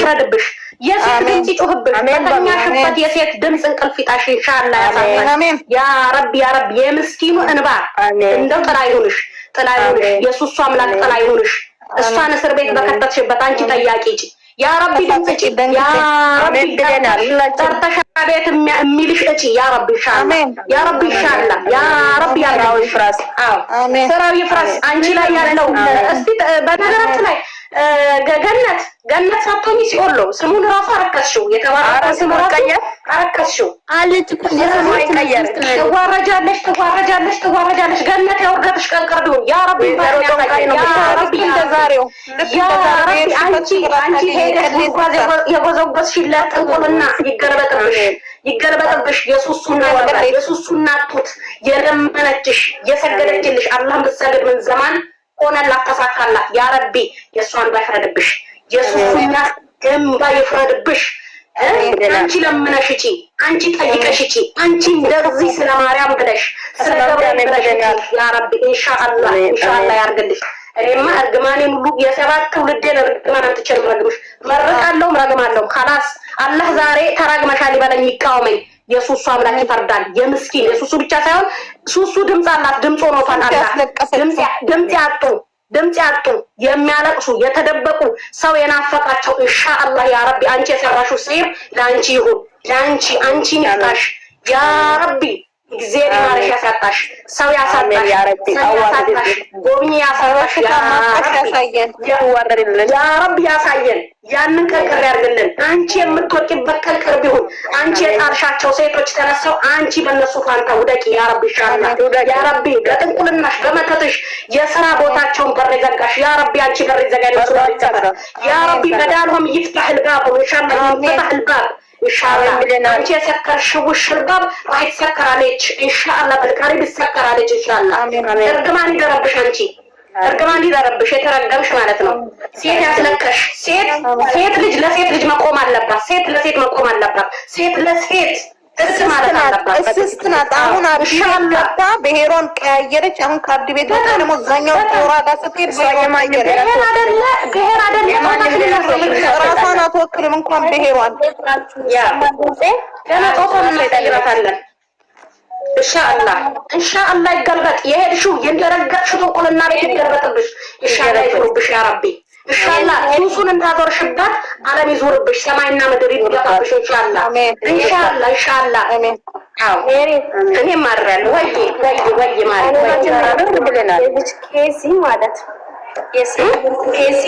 ይፍረድብሽ የሴት ድምጽ ይጮህብሽ በተኛሽበት የሴት ድምጽ እንቅልፍ ይጣሽ ኢንሻአላህ ያሳጣሽ ያ ረቢ የምስኪኑ እንባ እንደው ጥላ ይሁንሽ የሱሱ አምላክ ጥላ ይሁንሽ እሷን እስር ቤት በከተትሽበት አንቺ ጠያቂ ያ ረቢ ድምጽ ያ ረቢ ጠርተሻ ቤት የሚልሽ እጪ ያ ረቢ ኢንሻአላህ ያ ረቢ ያለው ይፍራስ አሜን ስራው ይፍራስ አንቺ ላይ ያለው እስቲ በነገራችን ላይ ገነት ሳትሆኚ ሲኦል ስሙን ራሱ አረከስሽው የተባረከ ስሙ አረከስሽው አለች ትዋረጃለሽ ገነት ያወርደሽ ቀንቀርዱን ያ ረቢ እንደዛሬው አንቺ ሄደሽ የጎዘጎዝሽለት ጥንቁልና ይገረበጥብሽ የሱሱና ጡት የለመነችሽ የሰገደችልሽ አላህ ብትሰግድ ምን ዘማን ሆነላት ተሳካላት ያ ረቢ የሷን ባይፈረድብሽ የሱሱና ገምባ ይፍረድብሽ አንቺ ለምነሽ እጪ አንቺ ጠይቀሽ እጪ አንቺ እንደዚህ ስለ ማርያም ብለሽ ስለ ገብርኤል ብለሽ ያ ረቢ ኢንሻአላህ ያርግልሽ እኔማ እርግማኔን ሁሉ የሰባት ትውልዴን እርግማን አትችልም ረግማለሁ خلاص አላህ ዛሬ ተራግመሻል ይበለኝ ይቃወመኝ የሱሱ አምላክ ይፈርዳል የምስኪን የሱሱ ብቻ ሳይሆን ሱሱ ድምጽ አላት ድምጽ ሆኖ ታላላ ድምጽ ያጡ የሚያለቅሱ የተደበቁ ሰው የናፈቃቸው ኢንሻአላህ ያ ረቢ አንቺ የሰራሽው ሰይፍ ላንቺ ይሁን አንቺን ይፍታሽ ያ ረቢ እግዚአብሔር ይማርሽ ያሳጣሽ ሰው ያሳጣሽ ያ ረቢ አዋርድሽ ጎብኚ ያሳጣሽ ያ ረቢ ያሳየን ያንን ከቅር ያርግልን አንቺ የምትወጪበት ከቅር ቢሆን አንቺ የጣልሻቸው ሴቶች ተነሳው አንቺ በእነሱ ፋንታ ውደቂ ያ ረቢ ኢንሻአላህ ያ ረቢ በጥንቁልናሽ በመተትሽ የሥራ ቦታቸውን በር ዘጋሽ ያ ረቢ አንቺ በር ዘጋለሽ ያ ረቢ በዳልهم يفتح الباب ኢንሻአላህ يفتح الباب ኢንሻአላህ አንቺ የሰከርሽው ሽርባብ راح يسكر عليك ኢንሻአላህ በልካሪ ይሰከር عليك ኢንሻአላህ እርግማን ይደረብሽ አንቺ እርግማን ይደረብሽ የተረገምሽ ማለት ነው ሴት ያስለከሽ ሴት ልጅ ለሴት ልጅ መቆም አለባት ሴት ለሴት መቆም አለባት ሴት ለሴት እስስትናት አሁን አብሻላታ ብሔሯን ቀያየረች አሁን ካርድ ቤት ወጣ ደግሞ ዛኛው ጦራ ጋር ስትሄድ ብሔር አይደለም ራሷን አትወክልም እንኳን ብሔሯን ያ ገና ጦፋን ይጠይራታለን ኢንሻአላህ ይገልበጥ የሄድሽው እንደረገጥሽው ጥንቁልና ቤት ይገልበጥብሽ ኢንሻአላህ ይፍሩብሽ ያ ረቢ ኢንሻአላህ ሱሱን እንዳዞርሽበት ዓለም ይዞርብሽ ሰማይና ምድር ይደፋብሽ ኢንሻአላህ አሜን አው እኔ ማራለሁ ወይ ማለት ብለናል ኬሲ ማለት ኬሲ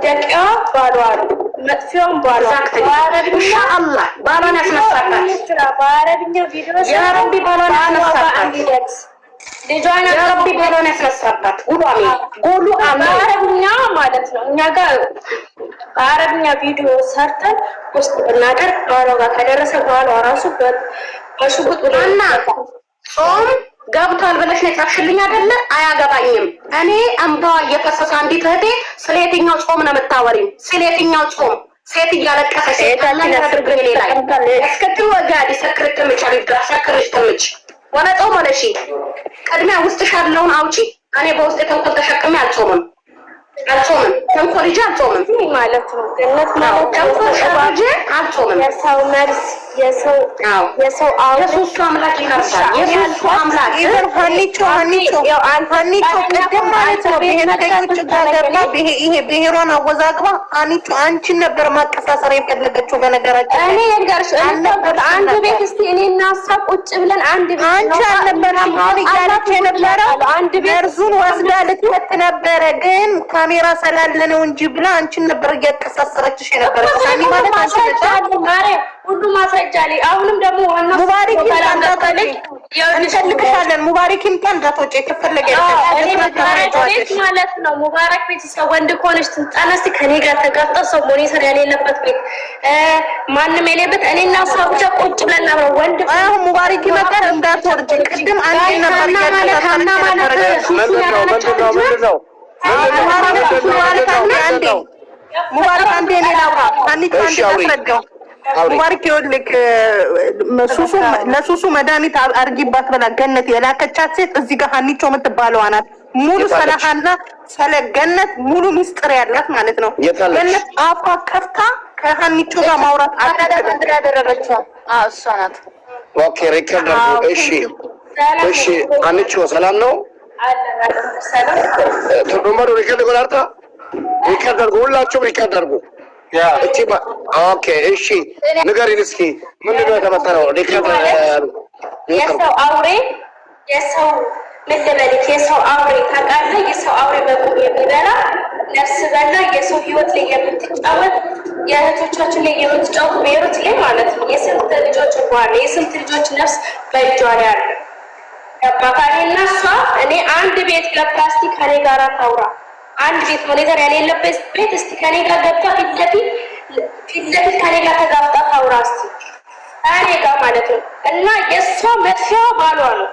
ደቂያ ባሏል መጥፊያውን ባሏል ኢንሻአላህ ባሏን ያስነሳታል በአረብኛ ቪዲዮ ያ ረቢ ባሏን ያስነሳታል ልጇን ረቢ ባሏን ያስነሳባት ጉሉ አረብኛ ማለት ነው እኛ ጋር በአረብኛ ቪዲዮ ሰርተን ውስጥ ብናደርግ ባሏ ጋር ከደረሰ ባሏ ራሱ በሽጉጥ ብለና ጾም ገብቷል ብለሽ ነው ታፍሽልኝ አይደለ አያገባኝም እኔ አምባዋ እየፈሰሰ አንዲት እህቴ ስለየትኛው ጾም ነው የምታወሪኝ ስለየትኛው ጾም ሴት እያለቀሰች ታላላ ያድርግኝ ላይ እስከትው ወጋዲ ሰክርት ምጫሪፍ ሰክርሽ ተምጭ ወላ ጾም ወለሺ ቀድሚያ ውስጥሽ ያለውን አውጪ እኔ በውስጥ ተንኮል ተሸክሜ አልጾምም ተንኮል ይዤ አልጾምም ማለት ነው ገነት ማለት ተንኮል ሸራጄ አልጾምም የሰው ነርስ የሰው የሱስ አምላክ ይነሳል የሱስ አምላክ ሀኒቾ ቅድም ማለት ነው ብሔረተኞች ጋርና ይሄ ብሔሯን አወዛግባ ሀኒቾ አንቺን ነበር ማቀሳሰር የፈለገችው በነገራችን እኔ የጋርሽ አንድ ቤት እስቲ እኔና እሷ ቁጭ ብለን አንድ ቤት አንቺ አልነበረም አሁን እያለች የነበረው አንድ ቤት እርሱን ወስዳ ልትከት ነበረ ግን ካሜራ ስላለ ነው እንጂ ብላ አንቺን ነበር እያቀሳሰረችሽ የነበረው ሳኒ ማለት አንቺ ነበር ሁሉ ማስረጃ ላይ አሁንም ደግሞ ዋና ሙባሪክ እንዳታለች እንፈልግሻለን ሙባሪክ እንኳን እንዳትወጪ ተፈለገ ማለት ነው ሙባረክ ቤት ወንድ ኮንሽ ትንጣነስ ከኔ ጋር ተጋፍጠው ሰው ሞኒተር ያለበት ቤት ማንም የሌበት እኔና እሷ ብቻ ቁጭ ብለን ነው ወንድ አሁን ሙባሪክ ይመጣል እንዳትወርጂ ቅድም አንቺ ነበር ያለና ማለት ሙባሪክ አንዴ ሌላው አንቺ ታስረዳው ሙባሪክ ይወልክ ለሱሱ መድኃኒት አርጊባት ብላ ገነት የላከቻት ሴት እዚህ ጋር ሀኒቾ የምትባለው አናት ሙሉ ሰለሃና ሰለገነት ሙሉ ምስጢር ያላት ማለት ነው። ገነት አፏ ከፍታ ከሀኒቾ ጋር ማውራት አትችልም። ያደረገችው እሷ ናት። ኦኬ ሪከርድ አድርጉ። እሺ ሀኒቾ ሰላም ነው? ቱዱመሩ ሪከርድ ጎላርታ ሪከርድ አድርጉ። ሁላችሁም ሪከርድ አድርጉ። ኦኬ እሺ ንገሪን እስኪ ምንድን ነው የተፈጠረው? ሪከርድ የሰው አውሬ የሰው ምን ልበልክ? የሰው አውሬ ታውቃለህ? የሰው አውሬ በቁም የሚበላ ነፍስ በላ የሰው ህይወት ላይ የምትጫወት የእህቶቻችን ላይ የምትጫወት ቤሩት ላይ ማለት ነው። የስንት ልጆች እንኳን የስንት ልጆች ነፍስ በእጇ ላይ አለ። ገባህ? እና እሷ እኔ አንድ ቤት ገብታ እስቲ ከኔ ጋር ታውራ። አንድ ቤት ሞኔተር ያሌለበት ቤት እስቲ ከኔ ጋር ገብታ ፊት ለፊት ከኔ ጋር ተጋፍጣ ታውራ እስቲ ከኔ ጋር ማለት ነው። እና የእሷ መጥፊያ ባሏ ነው።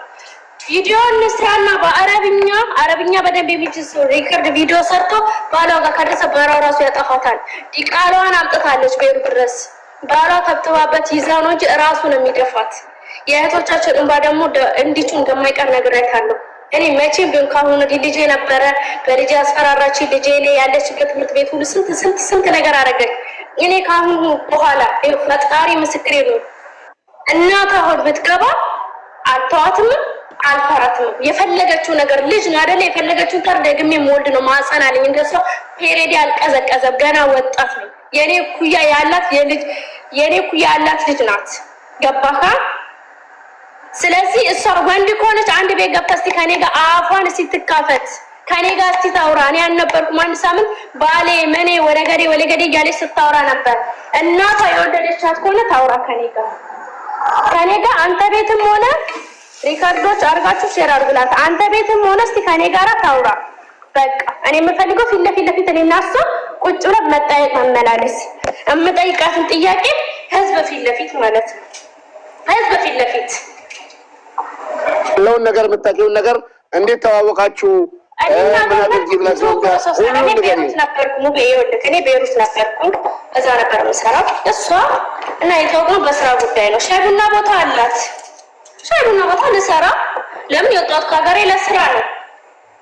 ቪዲዮ እንስራና አረብኛ በደንብ የሚችል ሰው ሪከርድ ቪዲዮ ሰርቶ ባሏ ጋር ከደረሰ ባሏ ራሱ ያጠፋታል። ዲቃሏን አምጥታለች ቤሩት ድረስ ባሏ ተብትባበት ይዛ ነው እንጂ እራሱ ነው የሚደፋት። የእህቶቻችን እንባ ደግሞ እንዲቹ እንደማይቀር ነግሬያታለሁ። እኔ መቼም ቢሆን ካሁን ልጄ ነበረ በልጄ አስፈራራች። ልጄ ላይ ያለችበት ትምህርት ቤት ሁሉ ስንት ነገር አደረገች። እኔ ካሁን በኋላ ፈጣሪ ምስክሬ ነው። እናቷ ሆድ ብትገባ አልተዋትም አልፈራትም። የፈለገችው ነገር ልጅ ነው አይደለ? የፈለገችው ተር ደግሜ ሞልድ ነው ማጸናልኝ። እንደሷ ፔሬዲ አልቀዘቀዘም። ገና ወጣት ነው። የኔ ኩያ ያላት ልጅ ናት። ገባካ? ስለዚህ እሷ ወንድ ከሆነች አንድ ቤት ገብታ እስቲ ከኔ ጋር አፏን እስቲ ትካፈት፣ ከኔ ጋር እስቲ ታውራ። እኔ አልነበርኩም አንድ ሳምንት ባሌ መኔ ወለገዴ እያለች ስታውራ ነበር። እናቷ የወደደቻት ከሆነ ታውራ ከኔ ጋር አንተ ቤትም ሆነ ሪካርዶች አርጋችሁ ሼር አድርጉላት። አንተ ቤትም ሆነ እስቲ ከኔ ጋር ታውራ። በቃ እኔ የምፈልገው ፊት ለፊት እኔና እሷ ቁጭ ብለን መጠየቅ መመላለስ። የምጠይቃትን ጥያቄ ህዝብ ፊት ለፊት ማለት ነው። ህዝብ ፊት ለፊት ያለውን ነገር የምታውቂውን ነገር እንዴት ተዋወቃችሁ? እኔ ቤሩት ነበርኩ። እዛ ነበር የምሰራው እሷ እና የተወቅነው በስራ ጉዳይ ነው። ሻይ ቡና ቦታ አላት። ሻይ ቡና ቦታ ልሰራ ለምን የወጣሁት ከሀገሬ ለስራ ነው።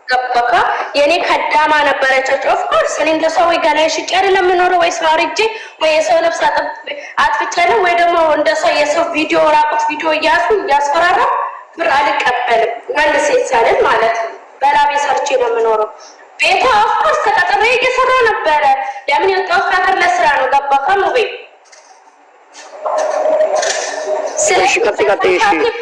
ገባካ? የኔ ከዳማ ነበረች። ኦፍ ኮርስ እኔ እንደ ሰው ወይ ገላይ ሽጬ አይደለም የምኖረው ወይ ሰው አርጄ ወይ የሰው ነፍስ አጥፍቻለሁ ወይ ደግሞ እንደ ሰው የሰው ቪዲዮ ራቁት ቪዲዮ እያስፈራራ ብር አልቀበልም። ወንድ ሴት ሳልል ማለት ነው። በላቤ ሰርቼ ነው የምኖረው። ቤቷ ኦፍ ኮርስ ተቀጥሬ እየሰራ ነበረ። ለምን የወጣሁት ከሀገር ለስራ ነው። ገባካ? ሙቤ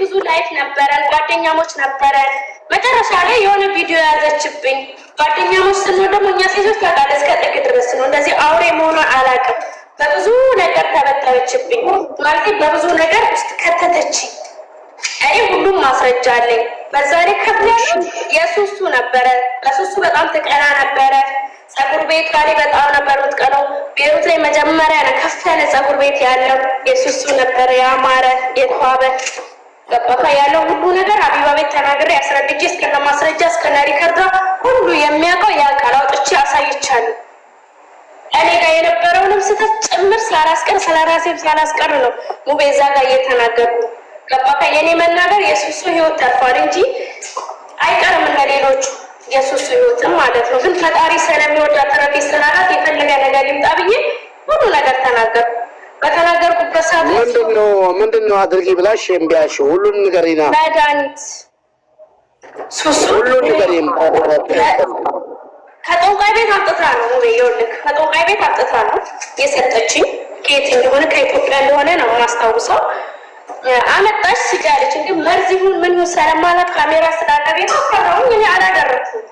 ብዙ ላይፍ ነበረን፣ ጓደኛሞች ነበረን። መጨረሻ ላይ የሆነ ቪዲዮ ያዘችብኝ። ጓደኛሞች ስንሆን ደግሞ እኛ ሴቶች ታውቃለህ እስከ ጥግ ድረስ ነው። እንደዚህ አውሬ መሆኗን አላውቅም። በብዙ ነገር ተበጠበችብኝ ማለት በብዙ ነገር ውስጥ ከተተችኝ። እኔ ሁሉም ማስረጃ አለኝ። በዛ ላይ ከብለሽ የሱሱ ነበረ። በሱሱ በጣም ትቀና ነበረ። ጸጉር ቤት ላይ በጣም ነበር የምትቀነው። ቤሩት ላይ መጀመሪያ ነው ከፍ ያለ ጸጉር ቤት ያለው የሱሱ ነበረ፣ ያማረ የተዋበ ገባካ? ያለው ሁሉ ነገር አቢባ ቤት ተናግሬ አስረድቼ እስከነ ማስረጃ እስከነ ሪከርዷ ሁሉ የሚያውቀው ያ ቃል አውጥቼ አሳይቻለሁ። እኔ ጋር የነበረውንም ስህተት ጭምር ስለራሴም ሳላስቀር ነው ሙቤ እዛ ጋር እየተናገርኩ ገባካ? የኔ መናገር የሱሱ ህይወት ተርፏል እንጂ አይቀርም እንደሌሎቹ የሱሱ ህይወትም ማለት ነው። ግን ፈጣሪ ስለሚወዳት ተረፊ ስላላት የፈለገ ነገር ይምጣ ብዬ ሁሉ ነገር ተናገርኩ። በተናገርኩበት ሰዓት ምንድነው አድርጊ ብላሽ እምቢ አልሽው? ሁሉን ንገሪና። መድኃኒት ሱሱ ሁሉን ንገሪና። ከጠንቋይ ቤት አምጥታ ነው ይኸውልህ፣ ከጠንቋይ ቤት አምጥታ ነው የሰጠችኝ። ከየት እንደሆነ ከኢትዮጵያ እንደሆነ ነው የማስታውሰው። አመጣሽ ሲጋለች እንግዲህ መርዝ ይሁን ምን ይሁን ስለማላት ካሜራ ስላለ ቤት አፈራሁኝ። እኔ አላደረኩም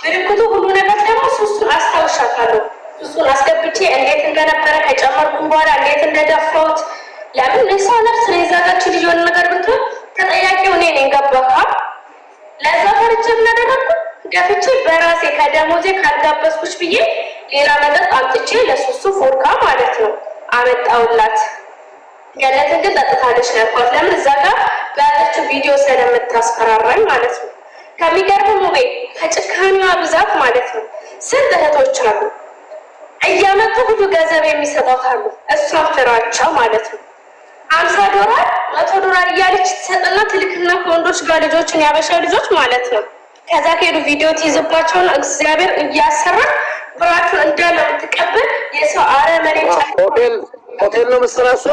ምልክቱ ሁሉ ነገር ደግሞ ሱሱን አስታውሻታለሁ። ሱሱን አስገብቼ እንዴት እንደነበረ ከጨመርኩም በኋላ እንዴት እንደደፋሁት። ለምን ለሰው ነፍስ ነው የዛጋች ልጅ የሆነ ነገር ብትሆን ተጠያቂው እኔ ነኝ። ገባካ? ለዛ ፈርቼ ምን አደረኩ? ገፍቼ በራሴ ከደሞዜ ካልጋበዝኩሽ ብዬ ሌላ መጠጥ አምጥቼ ለሱሱ ፎርካ ማለት ነው አመጣውላት። ገለትን ግን ጠጥታለች ነበር። ለምን እዛ ጋር በያዘችው ቪዲዮ ስለምታስፈራራኝ ማለት ነው። ከሚገርም ሙቤ ከጭካኔዋ ብዛት ማለት ነው ስንት እህቶች አሉ እያመጡ ብዙ ገንዘብ የሚሰጧት አሉ። እሷን ፍራቸው ማለት ነው። $50 $100 እያለች ትሰጥና ትልክና ከወንዶች ጋር ልጆችን ያበሻ ልጆች ማለት ነው ከዛ ከሄዱ ቪዲዮ ትይዝባቸውና እግዚአብሔር እያሰራ ብራችሁን እንዳለ የምትቀበል የሰው አረመኔ ሆቴል ነው መስራሷ።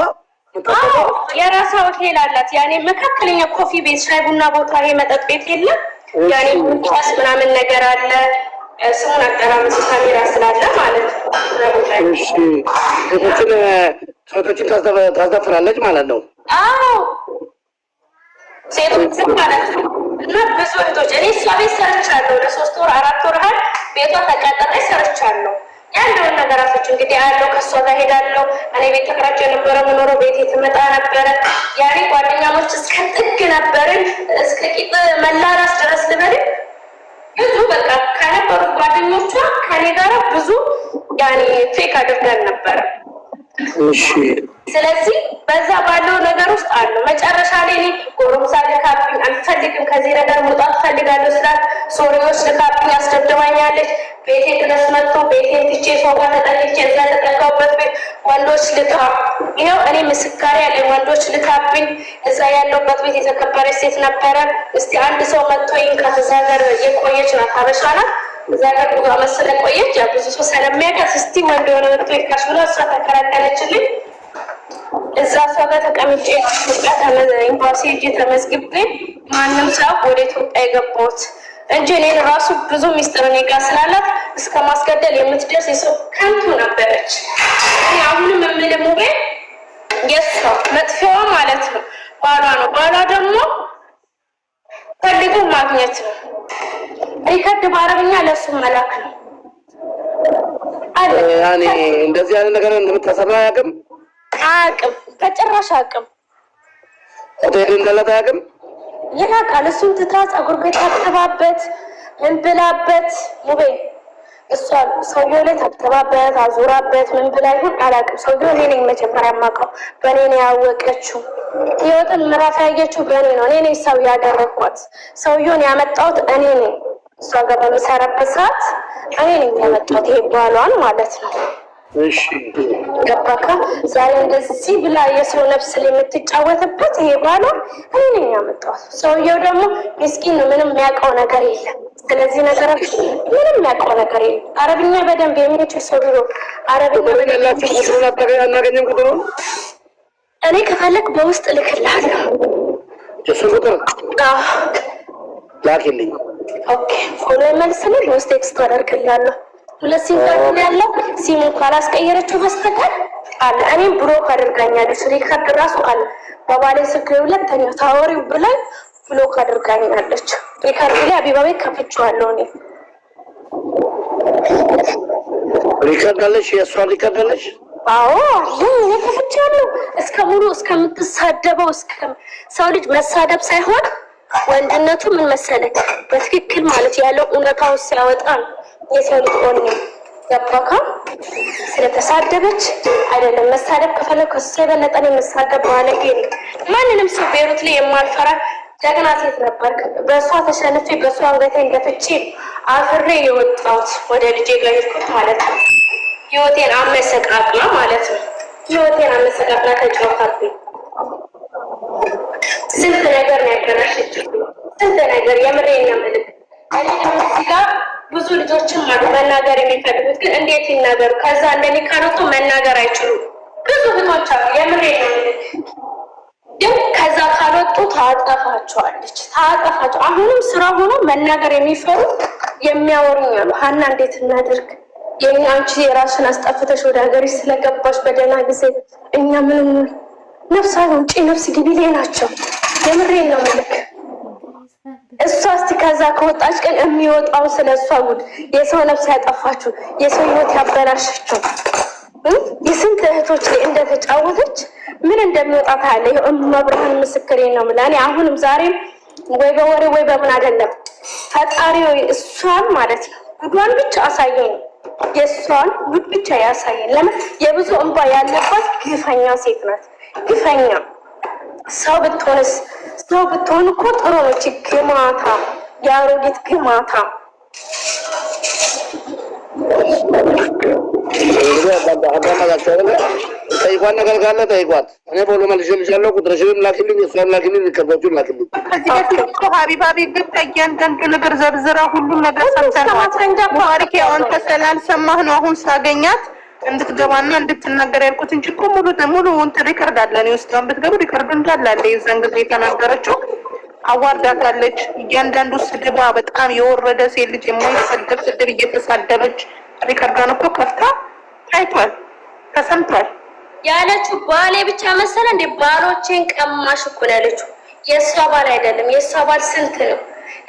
የራሷ ሆቴል አላት። ያኔ መካከለኛ ኮፊ ቤት፣ ሻይ ቡና ቦታ፣ ይሄ መጠጥ ቤት የለም። ያኔ ኳስ ምናምን ነገር አለ። ስሙን አጠራምስ ካሜራ ስላለ ማለት ነው። እሺ ሴቶችን ታስደፍራለች ማለት ነው። አዎ ሴቶች ማለት ነው። እና ብዙ እህቶች እኔ እሷ ቤት ሰርቻለሁ። ለ3 ወር 4 ወር ያህል ቤቷ ተቀጥሬ ሰርቻለሁ። ያለውን ነገራቶች እንግዲህ ያለው ከእሷ ጋር ሄዳለሁ። እኔ ቤት ተከራይቼ ነበረ የምኖረው። ቤቴ ትመጣ ነበረ። ያኔ ጓደኛሞች እስከ ጥግ ነበርን፣ እስከ ቂጥ መላራስ ድረስ ልበል። ብዙ በቃ ከነበሩት ጓደኞቿ ከኔ ጋር ብዙ ያኔ ፌክ አድርገን ነበረ። እሺ ስለዚህ በዛ ባለው ነገር ውስጥ አለው። መጨረሻ ላይ እኔ ጎረምሳ ልካብኝ አልፈልግም፣ ከዚህ ነገር መውጣት ፈልጋለሁ ስላት ሶሪዎች ልካብኝ አስደብድባኛለች። ቤቴ ድረስ መጥቶ ቤቴን ትቼ ሰው ጋር ተጠልቼ እዛ ተጠጋሁበት ቤት ወንዶች ልካ ይኸው እኔ ምስካሪ ያለኝ ወንዶች ልካብኝ እዛ ያለውበት ቤት የተከበረች ሴት ነበረ። እስቲ አንድ ሰው መጥቶ ይንካት። እዛ ሀገር የቆየች ናት፣ ሀበሻ ናት። እዛ ሀገር ብዙ ዓመት ስለቆየች ያ ብዙ ሰው ስለሚያውቃት እስቲ ወንድ የሆነ መጥቶ ይንካሽ ብላ እሷ ተከራከረችልኝ። እዛ እሷ ጋር ተቀምጬ ኢትዮጵያ ኤምባሲ ሄጄ ተመዝግቤ ማንም ሰው ወደ ኢትዮጵያ የገባሁት እንጂ እኔን ራሱ ብዙ ሚስጥር እኔ ጋር ስላላት እስከ ማስገደል የምትደርስ የሰው ከንቱ ነበረች። እኔ አሁንም የምልህ ሙቤ የእሷ መጥፊያዋ ማለት ነው ባሏ ነው። ባሏ ደግሞ ፈልጎ ማግኘት ነው። ሪከርድ በአረብኛ ለእሱ መላክ ነው። ያኔ እንደዚህ ያለ ነገር እንደምታሰራ አያውቅም። በጭራሽ አያውቅም። ሆቴል እንዳላት አያውቅም። ይላቃል። እሱን ትታ ፀጉር ቤት ታብተባበት ምን ብላበት ሙቤ እሷ ሰውየው ላይ ታብተባበት አዙራበት ምን ብላ ይሁን አላውቅም። ሰውየው እኔ ነኝ መጀመሪያ የማውቀው፣ በእኔ ነው ያወቀችው። ህይወትን ምዕራፍ ያየችው በእኔ ነው። እኔ ነኝ ሰው ያደረኳት። ሰውየውን ያመጣሁት እኔ ነኝ። እሷ ጋር በሚሰራበት ሰዓት እኔ ነኝ ያመጣሁት፣ ይሄ ባሏን ማለት ነው። እሺ ገባካ? ዛሬ እንደዚህ ብላ የሰው ነፍስ ላይ የምትጫወትበት ይሄ ባሏ እኔ ነኝ ያመጣሁት። ሰውየው ደግሞ ምስኪን ነው፣ ምንም የሚያውቀው ነገር የለም። ስለዚህ ነገሮች ምንም የሚያውቀው ነገር የለም። አረብኛ በደንብ የሚችል ሰው ቢሮ አረብኛ ያላችሁ ቁጥሩን አናገኝም። ቁጥሩን እኔ ከፈለክ በውስጥ ልክልሃለሁ። የሱን ቁጥር ላኪልኝ። ኦኬ ፎሎ መልስልኝ፣ በውስጥ ቴክስት አደርግልሃለሁ። 2 ሲም ካርድ ያለው ሲሙን ካላስቀየረችው በስተቀር አለ። እኔም ብሎክ አድርጋኛለች። ሪካርድ ራሱ አለ በባሌ ስልክ ሁለተኛው ታወሪው ብላኝ ብሎክ አድርጋኛለች። ሪካርድ ላይ አቢባ ቤት ከፍቼዋለሁ። እኔ ሪካርድ አለሽ? የእሷ ሪካርድ አለሽ? አዎ እኔ ከፍቼዋለሁ። እስከ ሙሉ እስከምትሳደበው ሰው ልጅ መሳደብ ሳይሆን ወንድነቱ ምን መሰለህ በትክክል ማለት ያለው እውነታውን ሲያወጣ ነው። የሰው ልጅ ሆነ ገባካ? ስለተሳደበች አይደለም። መሳደብ ከፈለኩ ከሱ የበለጠ ነው መሳደብ ባለጌ ነው። ማንንም ሰው ቤሩት ላይ የማልፈራ ጀግና ሴት ነበር። በእሷ ተሸንፌ በእሷ አንገቴን ገፍቼ አፍሬ የወጣሁት ወደ ልጄ ጋር ሄድኩት ማለት ነው። ህይወቴን አመሰቃቅላ ማለት ነው። ህይወቴን አመሰቃቅላ ተጫውታብኝ ስንት ነገር ነው ያበላሸችብኝ። ስንት ነገር የምሬን ነው የምልህ። እኔ ደግሞ እዚህ ጋር ብዙ ልጆችም አሉ መናገር የሚፈልጉት ግን እንዴት ይናገሩ? ከዛ እንደኔ ካነቱ መናገር አይችሉም። ብዙ እህቶች አሉ የምሬን ነው የምልህ። ግን ከዛ ካልወጡ ታጠፋቸዋለች። አሁንም ስራ ሆኖ መናገር የሚፈሩ የሚያወሩኝ አሉ። ሀና እንዴት እናድርግ? የኛ አንቺ የራስሽን አስጠፍተሽ ወደ ሀገርሽ ስለገባሽ በደህና ጊዜ እኛ ምንም ነፍስ ውጪ ነፍስ ግቢሌ ናቸው። የምሬን ነው የምልህ። እሷ እስቲ ከዛ ከወጣች ቀን የሚወጣው ስለ እሷ ጉድ፣ የሰው ነፍስ ያጠፋችሁ፣ የሰው ህይወት ያበላሸችው የስንት እህቶች ላይ እንደተጫወተች ምን እንደሚወጣ ታያለህ። መብርሃን ምስክሬ ነው የምልህ። እኔ አሁንም ዛሬም ወይ በወሬ ወይ በምን አይደለም ፈጣሪ እሷን ማለት ነው ጉዷን ብቻ አሳየኝ። የእሷን ጉድ ብቻ ያሳየን። ለምን የብዙ እንባ ያለባት ግፈኛ ሴት ናት። ግፈኛ ሰው ብትሆን እኮ ጥሩ ነው። ግማታ የአሮጊት ግማታ ጠይቋት ነገር ካለ ጠይቋት። እኔ ፎሎ መልሼልሻለሁ። ቁጥርሽንም ላኪልኝ፣ እሷን ላኪልኝ፣ ሊከበቹን ላኪልኝ። ከዚህ በፊት እኮ ሀቢባ ቤት ገብታ እያንዳንዱ ነገር ዘርዝራ ሁሉም ነገር ሰምተናል። ታሪክ አንተ ስላልሰማህ ነው አሁን ሳገኛት እንድትገባና እንድትናገር ያልኩት እንጂ እኮ ሙሉ እንትን ሪከርድ አለ። እኔ ውስጥ ብትገቡ ሪከርድ እንዳለ አለ። የዛን ጊዜ የተናገረችው አዋርዳታለች። እያንዳንዱ ስድባ በጣም የወረደ ሴት ልጅ የማይሰደብ ስድብ እየተሳደበች ሪከርዷን እኮ ከፍታ ታይቷል፣ ተሰምቷል። ያለችው ባሌ ብቻ መሰለ እንዴ? ባሎቼን ቀማሽ እኮ ነው ያለችው። የእሷ ባል አይደለም። የእሷ ባል ስንት ነው?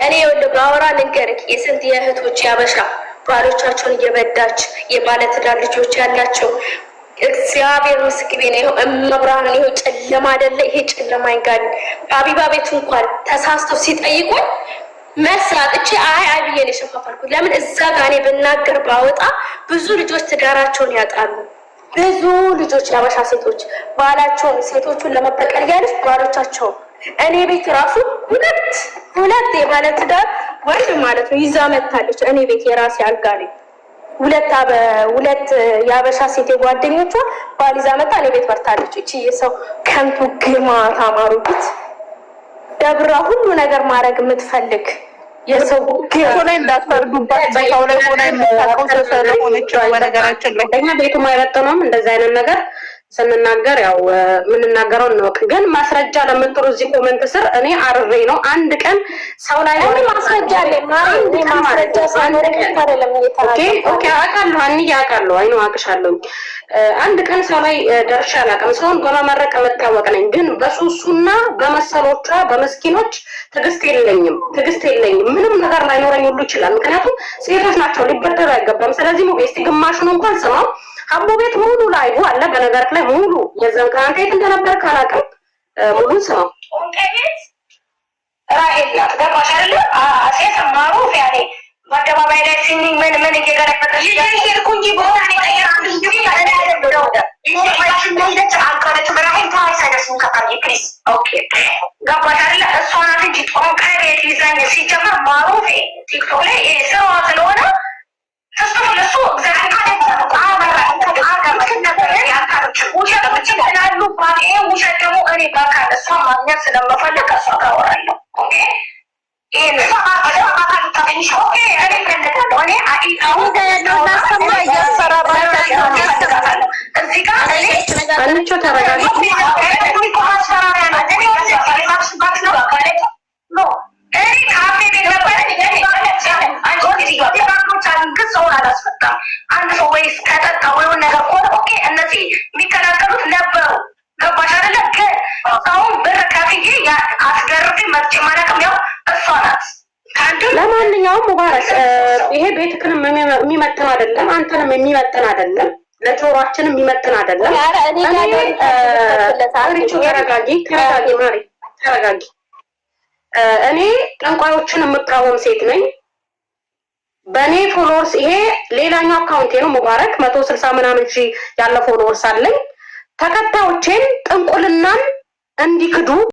እኔ ይኸውልህ ባወራ ልንገርህ፣ የስንት የእህቶች ያበሻ ባሎቻቸውን እየበዳች የባለትዳር ልጆች ያላቸው እግዚአብሔር ምስክሬ ነው። ይኸው እመብርሃን ይኸው ጨለማ አይደለ? ይሄ ጨለማ ይጋል። አቢባ ቤት እንኳን ተሳስተው ሲጠይቁኝ መልስ አጥቼ አይ ብዬ ነው የሸፋፈልኩት። ለምን እዛ ጋር እኔ ብናገር ባወጣ ብዙ ልጆች ትዳራቸውን ያጣሉ። ብዙ ልጆች ያበሻ ሴቶች ባላቸውን ሴቶቹን ለመበቀል ያለች ባሎቻቸውን እኔ ቤት ራሱ ሁለት የባለ ትዳር ወንድ ማለት ነው ይዛ መታለች። እኔ ቤት የራሴ አልጋ ላይ ሁለት የአበሻ ሴት ጓደኞቿ ባል ይዛ መጣ እኔ ቤት መርታለች። እቺ የሰው ከንቱ ግማት አማሩት ደብራ ሁሉ ነገር ማድረግ የምትፈልግ የሰው ላይ እንዳትፈርዱባት በሰው ላይ ሆና የምታውቀው ሰው ስለሆነች በነገራችን ላይ እኛ ቤቱ አይበጥነውም። እንደዚህ አይነት ነገር ስንናገር ያው የምንናገረው ነው። ግን ማስረጃ ለምትሩ እዚህ ኮሜንት ስር እኔ አርሬ ነው አንድ ቀን ሰው ላይ ነው ማስረጃ አለ ማለት ነው። ማስረጃ ሳይኖር አይደለም ኦኬ አውቃለሁ አንዬ አውቃለሁ አይኑ አውቅሻለሁ። አንድ ቀን ሰው ላይ ደርሻ አላውቅም። ሰውን በመመረቅ መታወቅ ነኝ። ግን በሱሱና በመሰሎቿ በመስኪኖች ትዕግስት የለኝም። ምንም ነገር ላይኖረኝ ሁሉ ይችላል። ምክንያቱም ሴቶች ናቸው፣ ሊበደሉ አይገባም። ስለዚህ ነው እስቲ ግማሹን እንኳን ስማው አቦ ቤት ሙሉ ላይ አለ። በነገር ላይ ሙሉ የዘን ካንተ የት እንደነበር ካላውቅም ሙሉን ስማው ቤት ራኤላ ገባሽ አይደለ? ሴት ማሩፍ ያኔ በአደባባይ ላይ ሲኒኝ ምን እየገለበጠች ይሄድኩኝ ቦታ ነው ያያችሁ እንጂ ታዲያ አይደለም ወደ ይሄ ማለት አንቀረች ብራሂም ታይሰደስ ሙከታሪ ፕሊዝ ኦኬ ገባሽ አይደለ? እሷ ናት እንጂ ጦንካይ ቤት ይዘኝ ሲጀመር ማሩፍ ቲክቶክ ላይ ስራዋ ስለሆነ ተስተውለሱ እግዚአብሔር ውሸት ደግሞ እኔ በአካል እሷ ማግኘት ስለምፈልግ እሷ ጋር አወራለሁ። ኦኬ አንድ ሰው ወይስ ከጠጣ ወይውን ነገር ከሆነ ኦኬ እነዚህ የሚከላከሉት ነበሩ። ገባሽ አይደለ? ግን አሁን ብር ከፍዬ አስገርፌ መጥቼ ማለትም ያው እሷ ናት። ለማንኛውም ሙባረክ ይሄ ቤትክንም የሚመጥን አይደለም፣ አንተንም የሚመጥን አይደለም፣ ለጆሮአችንም የሚመጥን አይደለም። ተረጋጊ። እኔ ጠንቋዮችን የምቃወም ሴት ነኝ። በእኔ ፎሎወርስ ይሄ ሌላኛው አካውንቴ ነው። ሙባረክ 160 ምናምን ሺህ ያለ ፎሎወርስ አለኝ። ተከታዮቼን ጥንቁልናን እንዲክዱ